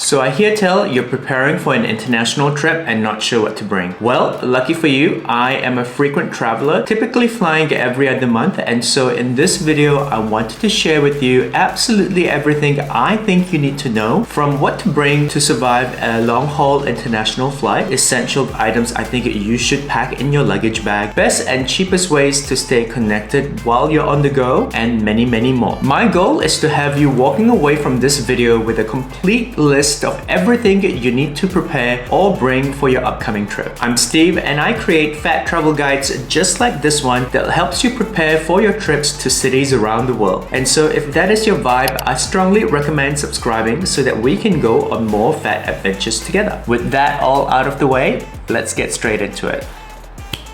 So I hear tell you're preparing for an international trip and not sure what to bring. Well, lucky for you, I am a frequent traveler, typically flying every other month, and so in this video I wanted to share with you absolutely everything I think you need to know, from what to bring to survive a long-haul international flight, essential items I think you should pack in your luggage bag, best and cheapest ways to stay connected while you're on the go, and many more. My goal is to have you walking away from this video with a complete list of everything you need to prepare or bring for your upcoming trip. I'm Steve and I create fat travel guides just like this one that helps you prepare for your trips to cities around the world. And so if that is your vibe, I strongly recommend subscribing so that we can go on more fat adventures together. With that all out of the way, let's get straight into it.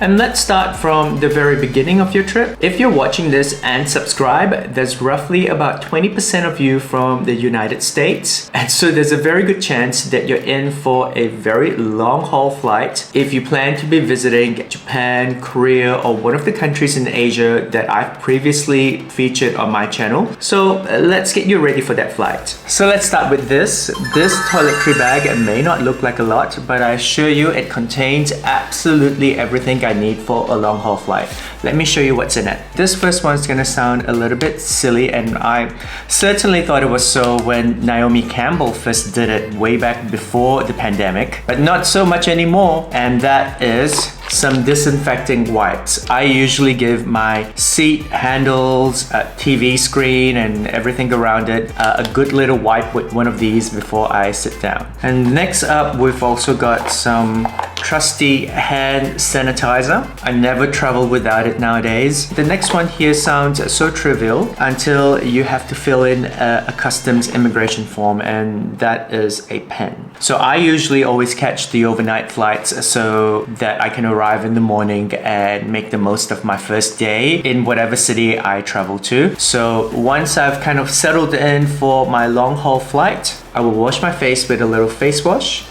And let's start from the very beginning of your trip. If you're watching this and subscribe, there's roughly about 20% of you from the United States. And so there's a very good chance that you're in for a very long haul flight if you plan to be visiting Japan, Korea, or one of the countries in Asia that I've previously featured on my channel. So let's get you ready for that flight. So let's start with this. This toiletry bag may not look like a lot, but I assure you it contains absolutely everything I need for a long haul flight. Let me show you what's in it. This first one's gonna sound a little bit silly, and I certainly thought it was so when Naomi Campbell first did it way back before the pandemic, but not so much anymore, and that is some disinfecting wipes. I usually give my seat handles, TV screen and everything around it a good little wipe with one of these before I sit down. And next up, we've also got some trusty hand sanitizer. I never travel without it nowadays. The next one here sounds so trivial until you have to fill in a customs immigration form, and that is a pen. So I usually always catch the overnight flights so that I can arrive in the morning and make the most of my first day in whatever city I travel to. So once I've kind of settled in for my long haul flight, I will wash my face with a little face wash,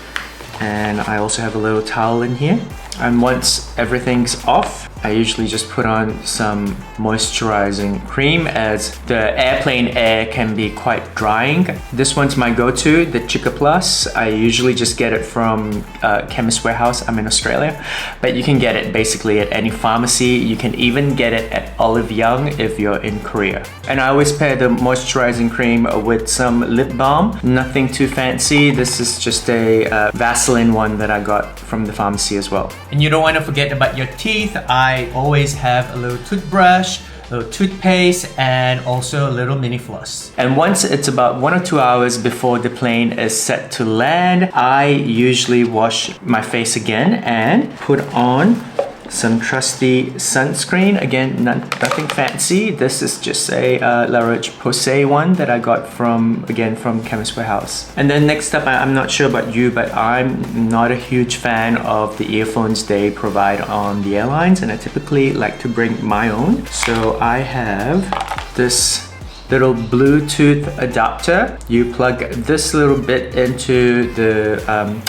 and I also have a little towel in here. And once everything's off, I usually just put on some moisturizing cream, as the airplane air can be quite drying. This one's my go-to, the Chica Plus. I usually just get it from Chemist Warehouse. I'm in Australia, but you can get it basically at any pharmacy. You can even get it at Olive Young if you're in Korea. And I always pair the moisturizing cream with some lip balm. Nothing too fancy. This is just a Vaseline one that I got from the pharmacy as well. And you don't want to forget about your teeth. I always have a little toothbrush, a little toothpaste, and also a little mini floss. And once it's about 1 or 2 hours before the plane is set to land, I usually wash my face again and put on some trusty sunscreen. Again, nothing fancy. This is just a La Roche-Posay one that I got from Chemist Warehouse. And then next up, I'm not sure about you, but I'm not a huge fan of the earphones they provide on the airlines, and I typically like to bring my own. So I have this little Bluetooth adapter. You plug this little bit into the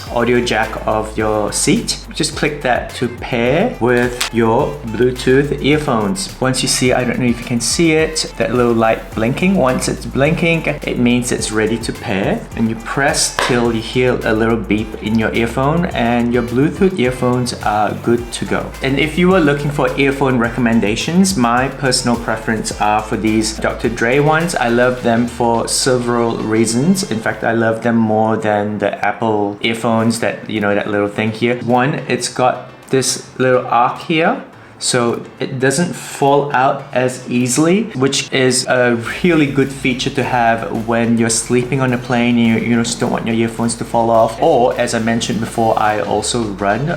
audio jack of your seat. Just click that to pair with your Bluetooth earphones. Once you see, I don't know if you can see it, that little light blinking. Once it's blinking, it means it's ready to pair. And you press till you hear a little beep in your earphone, and your Bluetooth earphones are good to go. And if you were looking for earphone recommendations, my personal preference are for these Dr. Dre ones. I love them for several reasons. In fact, I love them more than the Apple earphones that, you know, that little thing here. One, it's got this little arc here, so it doesn't fall out as easily, which is a really good feature to have when you're sleeping on a plane and you just don't want your earphones to fall off. Or, as I mentioned before, I also run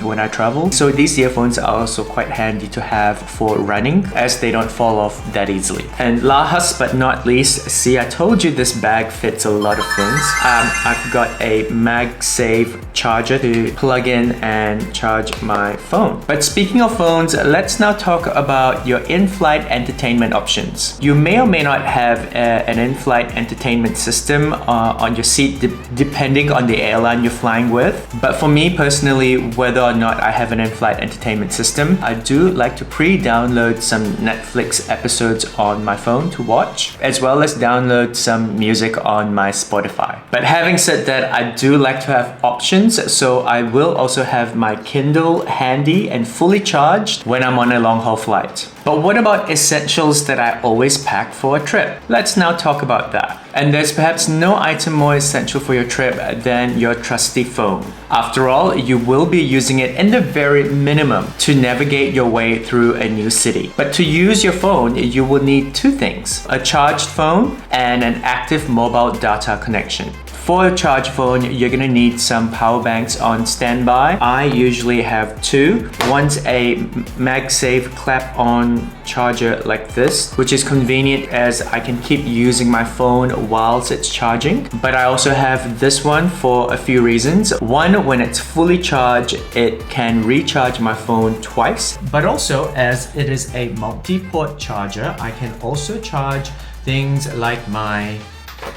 when I travel. So these earphones are also quite handy to have for running, as they don't fall off that easily. And last but not least, see, I told you this bag fits a lot of things. I've got a MagSafe charger to plug in and charge my phone. But speaking of phones, phones, let's now talk about your in-flight entertainment options. You may or may not have an in-flight entertainment system on your seat depending on the airline you're flying with. But for me personally, whether or not I have an in-flight entertainment system, I do like to pre-download some Netflix episodes on my phone to watch, as well as download some music on my Spotify. But having said that, I do like to have options, so I will also have my Kindle handy and fully charged when I'm on a long-haul flight. But what about essentials that I always pack for a trip? Let's now talk about that. And there's perhaps no item more essential for your trip than your trusty phone. After all, you will be using it in the very minimum to navigate your way through a new city. But to use your phone, you will need two things: a charged phone and an active mobile data connection. For a charged phone, you're gonna need some power banks on standby. I usually have two. One's a MagSafe clap-on charger like this, which is convenient as I can keep using my phone whilst it's charging. But I also have this one for a few reasons. One, when it's fully charged, it can recharge my phone twice. But also, as it is a multi-port charger, I can also charge things like my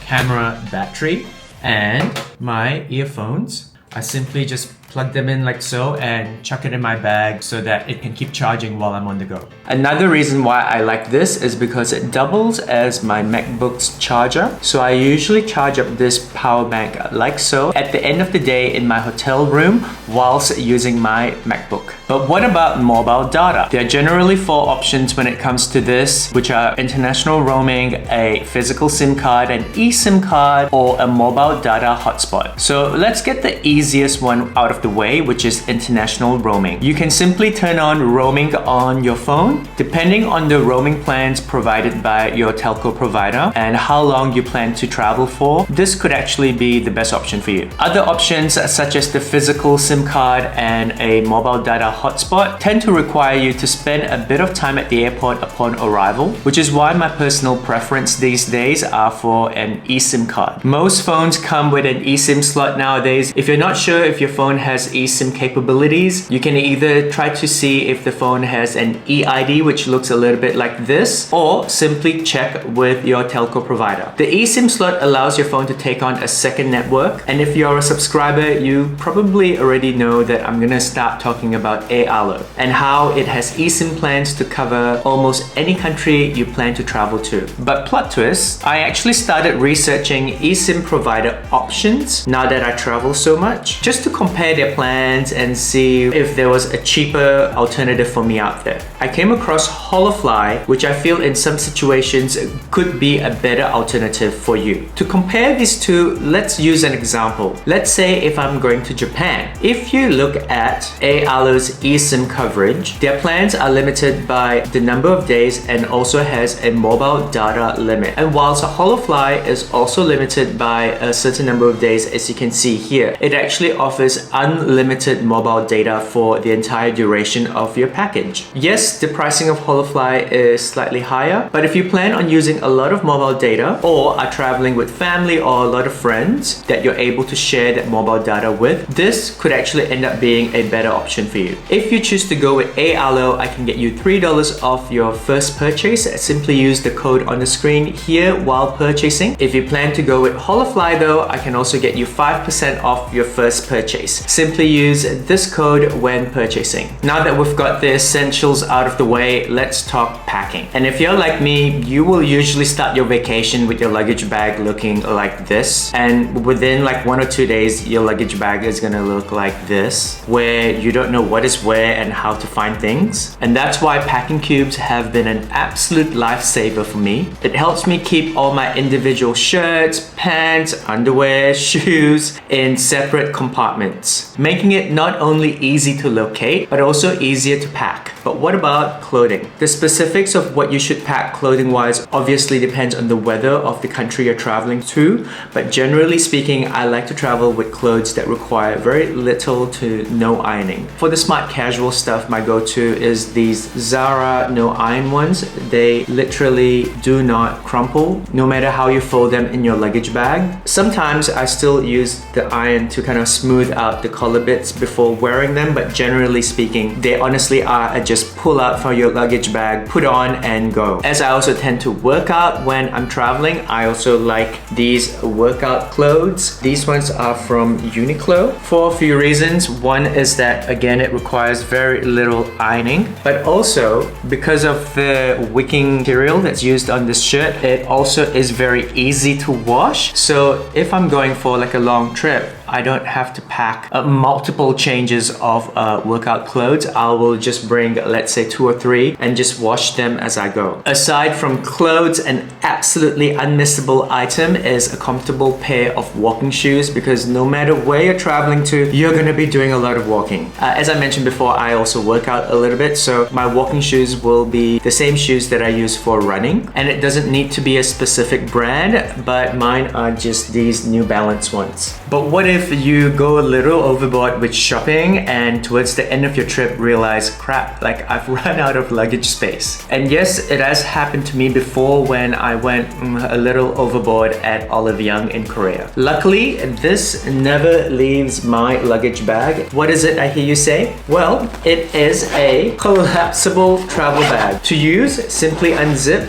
camera battery and my earphones. I simply just plug them in like so and chuck it in my bag so that it can keep charging while I'm on the go. Another reason why I like this is because it doubles as my MacBook's charger. So I usually charge up this power bank like so at the end of the day in my hotel room whilst using my MacBook. But what about mobile data? There are generally four options when it comes to this, which are international roaming, a physical SIM card, an eSIM card, or a mobile data hotspot. So let's get the easiest one out of the way, which is international roaming. You can simply turn on roaming on your phone, depending on the roaming plans provided by your telco provider and how long you plan to travel for. This could actually be the best option for you. Other options such as the physical SIM card and a mobile data hotspot tend to require you to spend a bit of time at the airport upon arrival, which is why my personal preference these days are for an eSIM card. Most phones come with an eSIM slot nowadays. If you're not sure if your phone has eSIM capabilities, you can either try to see if the phone has an eID, which looks a little bit like this, or simply check with your telco provider. The eSIM slot allows your phone to take on a second network, and if you're a subscriber, you probably already know that I'm gonna start talking about Allo and how it has eSIM plans to cover almost any country you plan to travel to. But plot twist, I actually started researching eSIM provider options now that I travel so much, just to compare their plans and see if there was a cheaper alternative for me out there. I came across Holofly, which I feel in some situations could be a better alternative for you. To compare these two, let's use an example. Let's say if I'm going to Japan. If you look at Allo's eSIM coverage, their plans are limited by the number of days and also has a mobile data limit. And whilst Holofly is also limited by a certain number of days, as you can see here, it actually offers unlimited mobile data for the entire duration of your package. Yes, the pricing of Holofly is slightly higher, but if you plan on using a lot of mobile data or are traveling with family or a lot of friends that you're able to share that mobile data with, this could actually end up being a better option for you. If you choose to go with Allo, I can get you $3 off your first purchase. Simply use the code on the screen here while purchasing. If you plan to go with Holofly though, I can also get you 5% off your first purchase. Simply use this code when purchasing. Now that we've got the essentials out of the way, let's talk packing. And if you're like me, you will usually start your vacation with your luggage bag looking like this. And within like 1 or 2 days, your luggage bag is gonna look like this, where you don't know what is where and how to find things. And that's why packing cubes have been an absolute lifesaver for me. It helps me keep all my individual shirts, pants, underwear, shoes in separate compartments, making it not only easy to locate, but also easier to pack. But what about clothing? The specifics of what you should pack clothing-wise obviously depends on the weather of the country you're traveling to, but generally speaking, I like to travel with clothes that require very little to no ironing. For the smart casual stuff, my go-to is these Zara no iron ones. They literally do not crumple, no matter how you fold them in your luggage bag. Sometimes I still use the iron to kind of smooth out the collar bits before wearing them, but generally speaking, they honestly are just just pull out from your luggage bag, put on and go. As I also tend to work out when I'm traveling, I also like these workout clothes. These ones are from Uniqlo for a few reasons. One is that, again, it requires very little ironing, but also because of the wicking material that's used on this shirt, it also is very easy to wash. So if I'm going for like a long trip, I don't have to pack multiple changes of workout clothes. I will just bring, let's say, 2 or 3 and just wash them as I go. Aside from clothes, an absolutely unmissable item is a comfortable pair of walking shoes, because no matter where you're traveling to, you're going to be doing a lot of walking. As I mentioned before, I also work out a little bit, so my walking shoes will be the same shoes that I use for running, and it doesn't need to be a specific brand, but mine are just these New Balance ones. But what if you go a little overboard with shopping and towards the end of your trip realize, crap, like I've run out of luggage space? And yes, it has happened to me before when I went a little overboard at Olive Young in Korea. Luckily, this never leaves my luggage bag. What is it I hear you say? Well, it is a collapsible travel bag. To use, simply unzip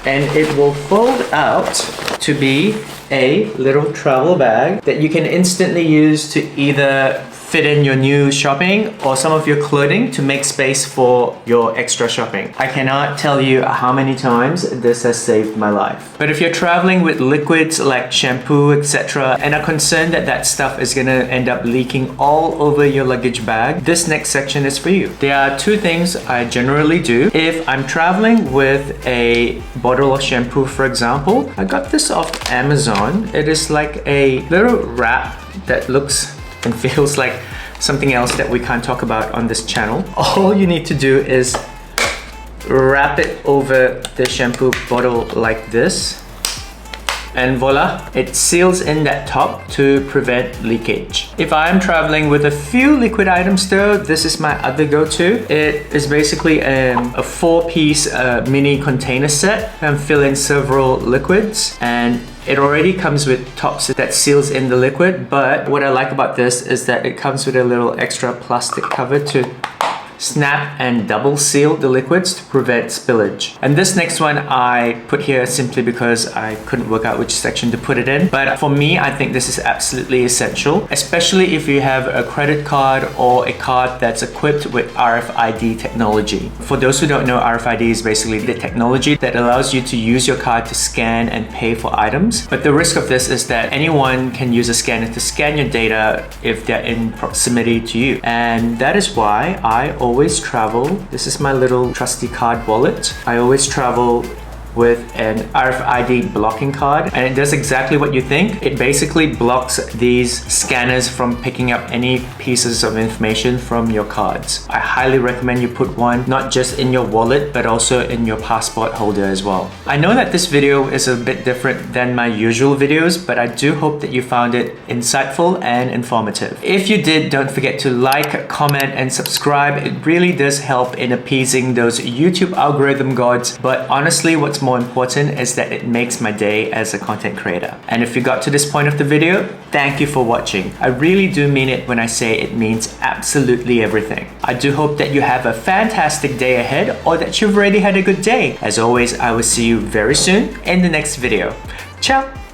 and it will fold out to be a little travel bag that you can instantly use to either fit in your new shopping or some of your clothing to make space for your extra shopping. I cannot tell you how many times this has saved my life. But if you're traveling with liquids like shampoo, etc., and are concerned that that stuff is gonna end up leaking all over your luggage bag, this next section is for you. There are 2 things I generally do. If I'm traveling with a bottle of shampoo, for example, I got this off Amazon. It is like a little wrap that looks and feels like something else that we can't talk about on this channel. All you need to do is wrap it over the shampoo bottle like this, and voila, it seals in that top to prevent leakage. If I'm traveling with a few liquid items though, this is my other go-to. It is basically a 4-piece mini container set and fill in several liquids, and it already comes with tops that seals in the liquid, but what I like about this is that it comes with a little extra plastic cover to snap and double seal the liquids to prevent spillage. And this next one I put here simply because I couldn't work out which section to put it in. But for me, I think this is absolutely essential, especially if you have a credit card or a card that's equipped with RFID technology. For those who don't know, RFID is basically the technology that allows you to use your card to scan and pay for items. But the risk of this is that anyone can use a scanner to scan your data if they're in proximity to you. And that is why I always travel. This is my little trusty card wallet. I always travel with an RFID blocking card, and it does exactly what you think. It basically blocks these scanners from picking up any pieces of information from your cards. I highly recommend you put one not just in your wallet but also in your passport holder as well. I know that this video is a bit different than my usual videos, but I do hope that you found it insightful and informative. If you did, don't forget to like, comment and subscribe. It really does help in appeasing those YouTube algorithm gods, but honestly what's more important is that it makes my day as a content creator. And if you got to this point of the video, thank you for watching. I really do mean it when I say it means absolutely everything. I do hope that you have a fantastic day ahead, or that you've already had a good day. As always, I will see you very soon in the next video. Ciao!